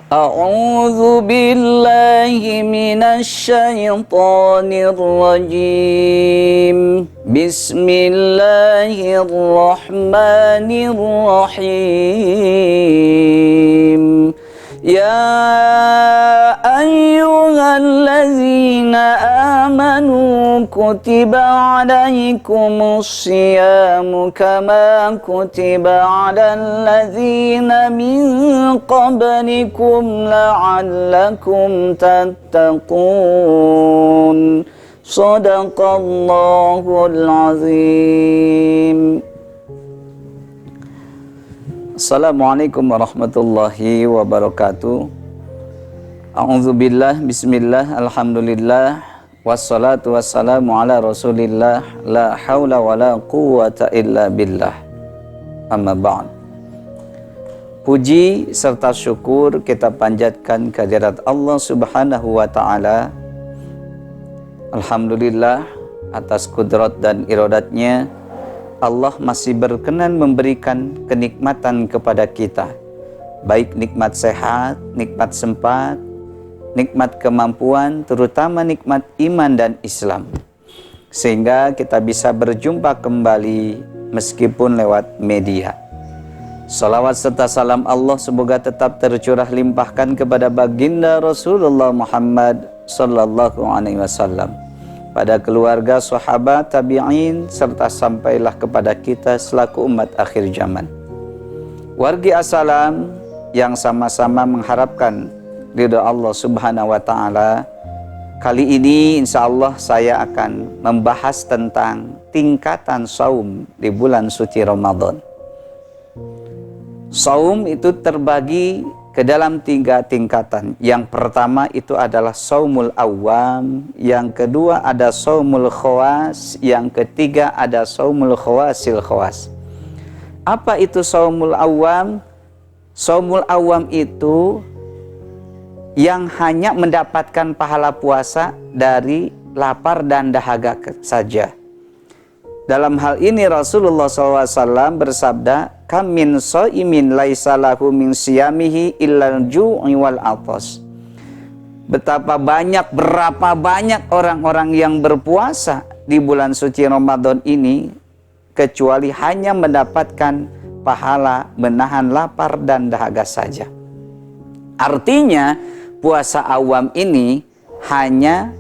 A'udzu billahi minasyaitonir rajim. Bismillahirrahmanirrahim. Ya ayyuhalladzina amanu kutiba alaikumus syiyamu kama kutiba alal ladzina min qablikum la'allakum tattaqun. Shadaqallahul azim. Assalamualaikum warahmatullahi wabarakatuh. A'udzubillah, bismillah, alhamdulillah, wassalatu wassalamu ala rasulillah, la hawla wa la quwwata illa billah. Amma ba'd. Puji serta syukur kita panjatkan kehadirat Allah subhanahu wa ta'ala. Alhamdulillah atas kudrat dan iradatnya, Allah masih berkenan memberikan kenikmatan kepada kita, baik nikmat sehat, nikmat sempat, nikmat kemampuan, terutama nikmat iman dan Islam, sehingga kita bisa berjumpa kembali meskipun lewat media. Salawat serta salam Allah semoga tetap tercurah limpahkan kepada baginda Rasulullah Muhammad sallallahu alaihi wasallam, pada keluarga, sahabat, tabi'in, serta sampailah kepada kita selaku umat akhir zaman. Wargi assalam yang sama-sama mengharapkan ridha Allah subhanahu wa ta'ala. Kali ini insya Allah saya akan membahas tentang tingkatan saum di bulan suci Ramadan. Saum itu terbagi ke dalam 3 tingkatan. Yang pertama itu adalah saumul awam, yang kedua ada saumul khawas, yang ketiga ada saumul khawasil khawas. Apa itu saumul awam? Saumul awam itu yang hanya mendapatkan pahala puasa dari lapar dan dahaga saja. Dalam hal ini Rasulullah SAW bersabda, kam min shaimin laisa lahu min siyamihi illal ju'i wal atas. Berapa banyak orang-orang yang berpuasa di bulan suci Ramadan ini kecuali hanya mendapatkan pahala menahan lapar dan dahaga saja. Artinya puasa awam ini hanya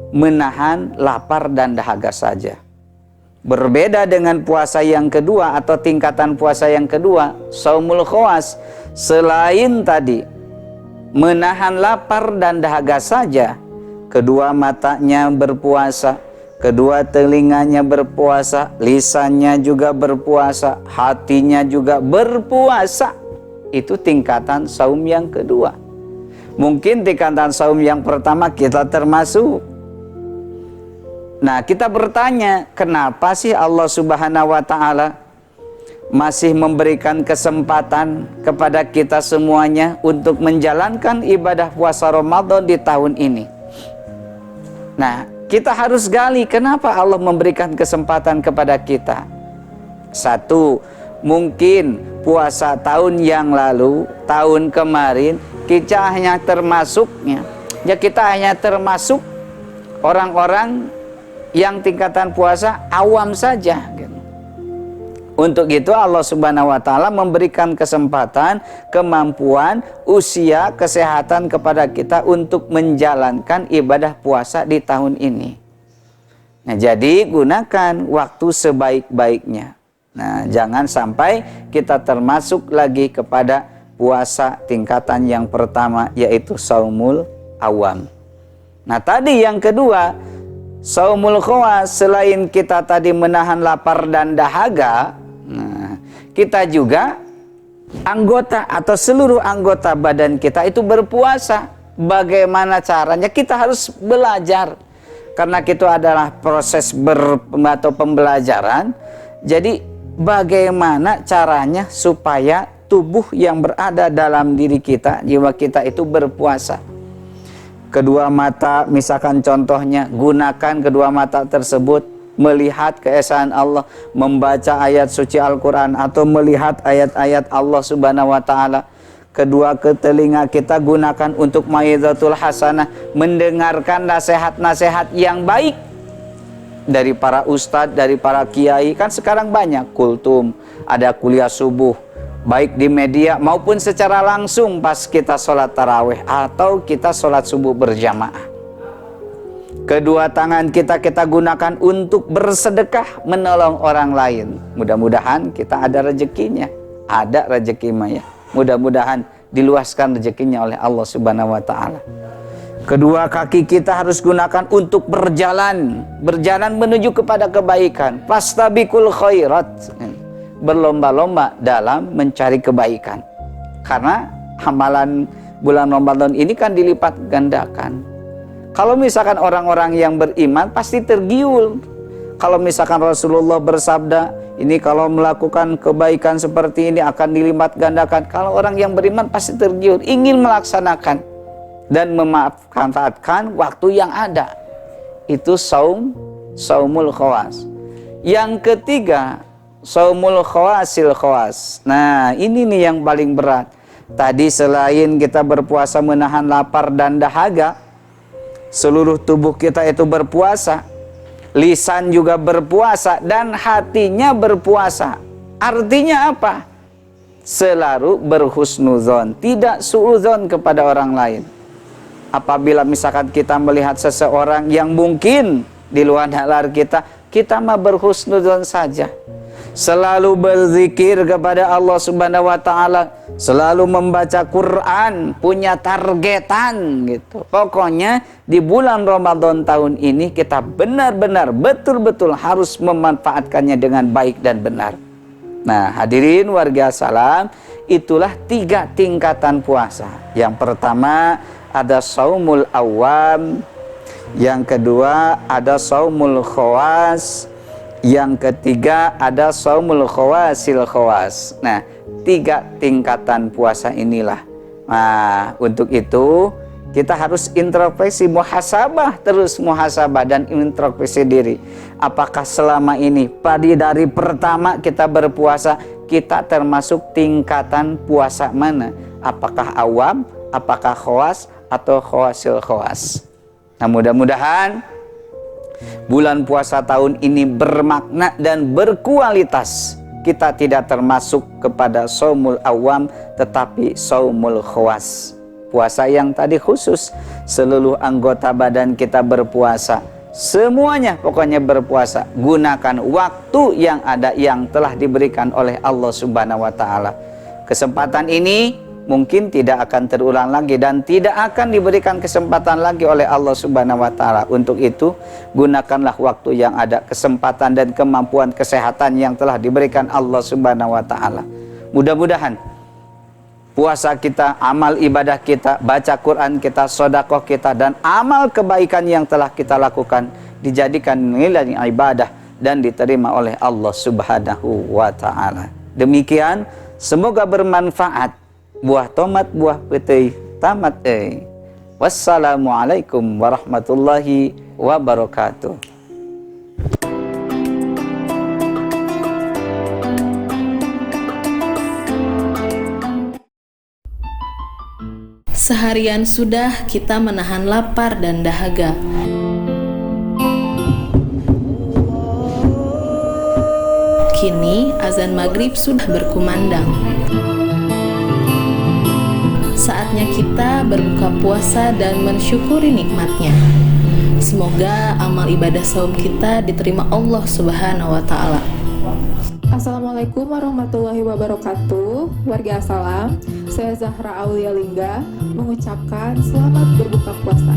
menahan lapar dan dahaga saja. Berbeda dengan puasa yang kedua atau tingkatan puasa yang kedua, saumul khawas, selain tadi menahan lapar dan dahaga saja, kedua matanya berpuasa, kedua telinganya berpuasa, lisannya juga berpuasa, hatinya juga berpuasa. Itu tingkatan saum yang kedua. Mungkin tingkatan saum yang pertama kita termasuk. Nah, kita bertanya, kenapa sih Allah subhanahu wa ta'ala masih memberikan kesempatan kepada kita semuanya untuk menjalankan ibadah puasa Ramadan di tahun ini? Nah, kita harus gali kenapa Allah memberikan kesempatan kepada kita. Satu, mungkin puasa tahun yang lalu, tahun kemarin, kita hanya termasuk orang-orang yang tingkatan puasa awam saja. Untuk itu Allah subhanahu wa ta'ala memberikan kesempatan, kemampuan, usia, kesehatan kepada kita untuk menjalankan ibadah puasa di tahun ini. Nah, jadi gunakan waktu sebaik-baiknya. Nah, jangan sampai kita termasuk lagi kepada puasa tingkatan yang pertama, yaitu saumul awam. Nah, tadi yang kedua, saumul khawas, selain kita tadi menahan lapar dan dahaga, kita juga anggota atau seluruh anggota badan kita itu berpuasa. Bagaimana caranya? Kita harus belajar. Karena itu adalah proses atau pembelajaran. Jadi bagaimana caranya supaya tubuh yang berada dalam diri kita, jiwa kita itu berpuasa. Kedua mata, misalkan contohnya, gunakan kedua mata tersebut melihat keesaan Allah, membaca ayat suci Al-Quran atau melihat ayat-ayat Allah subhanahu wa ta'ala. Kedua, ke telinga kita gunakan untuk mau'izatul hasanah, mendengarkan nasihat-nasihat yang baik dari para ustadz, dari para kiai. Kan sekarang banyak kultum, ada kuliah subuh, baik di media maupun secara langsung pas kita sholat tarawih atau kita sholat subuh berjamaah. Kedua tangan kita gunakan untuk bersedekah, menolong orang lain. Mudah-mudahan kita ada rezekinya. Ada rezeki maya. Mudah-mudahan diluaskan rezekinya oleh Allah Subhanahu wa taala. Kedua kaki kita harus gunakan untuk berjalan menuju kepada kebaikan. Fastabiqul khairat. Berlomba-lomba dalam mencari kebaikan. Karena amalan bulan Ramadan ini kan dilipat gandakan. Kalau misalkan orang-orang yang beriman pasti tergiur. Kalau misalkan Rasulullah bersabda, ini kalau melakukan kebaikan seperti ini akan dilipat gandakan. Kalau orang yang beriman pasti tergiur, ingin melaksanakan dan memanfaatkan waktu yang ada. Itu saumul khawas. Yang ketiga, saumul khawasil khawas. Nah, ini nih yang paling berat. Tadi selain kita berpuasa menahan lapar dan dahaga, seluruh tubuh kita itu berpuasa, lisan juga berpuasa, dan hatinya berpuasa. Artinya apa? Selalu berhusnuzon, tidak suudzon kepada orang lain. Apabila misalkan kita melihat seseorang yang mungkin di luar nalar kita mah berhusnuzon saja. Selalu berzikir kepada Allah Subhanahu wa taala, selalu membaca Quran, punya targetan gitu. Pokoknya di bulan Ramadan tahun ini kita benar-benar betul-betul harus memanfaatkannya dengan baik dan benar. Nah, hadirin warga salam, itulah 3 tingkatan puasa. Yang pertama ada saumul awam, yang kedua ada saumul khawas, yang ketiga ada saumul khawasil khawas. Nah, 3 tingkatan puasa inilah. Nah, untuk itu kita harus introspeksi, muhasabah, terus muhasabah dan introspeksi diri. Apakah selama ini dari pertama kita berpuasa, kita termasuk tingkatan puasa mana? Apakah awam, apakah khawas, atau khawasil khawas? Nah, mudah-mudahan bulan puasa tahun ini bermakna dan berkualitas. Kita tidak termasuk kepada saumul awam, tetapi saumul khawas. Puasa yang tadi khusus, seluruh anggota badan kita berpuasa. Semuanya pokoknya berpuasa. Gunakan waktu yang ada, yang telah diberikan oleh Allah Subhanahu wa taala. Kesempatan ini mungkin tidak akan terulang lagi dan tidak akan diberikan kesempatan lagi oleh Allah Subhanahu wa taala. Untuk itu, gunakanlah waktu yang ada, kesempatan dan kemampuan kesehatan yang telah diberikan Allah Subhanahu wa taala. Mudah-mudahan puasa kita, amal ibadah kita, baca Quran kita, sedekah kita, dan amal kebaikan yang telah kita lakukan dijadikan nilai ibadah dan diterima oleh Allah Subhanahu wa taala. Demikian, semoga bermanfaat. Buah tomat, buah putih, tamat Wassalamualaikum warahmatullahi wabarakatuh. Seharian sudah kita menahan lapar dan dahaga. Kini azan maghrib sudah berkumandang. Saatnya kita berbuka puasa dan mensyukuri nikmatnya. Semoga amal ibadah saum kita diterima Allah Subhanahu wa taala. Assalamualaikum warahmatullahi wabarakatuh. Warga Assalam, saya Zahra Aulia Lingga mengucapkan selamat berbuka puasa.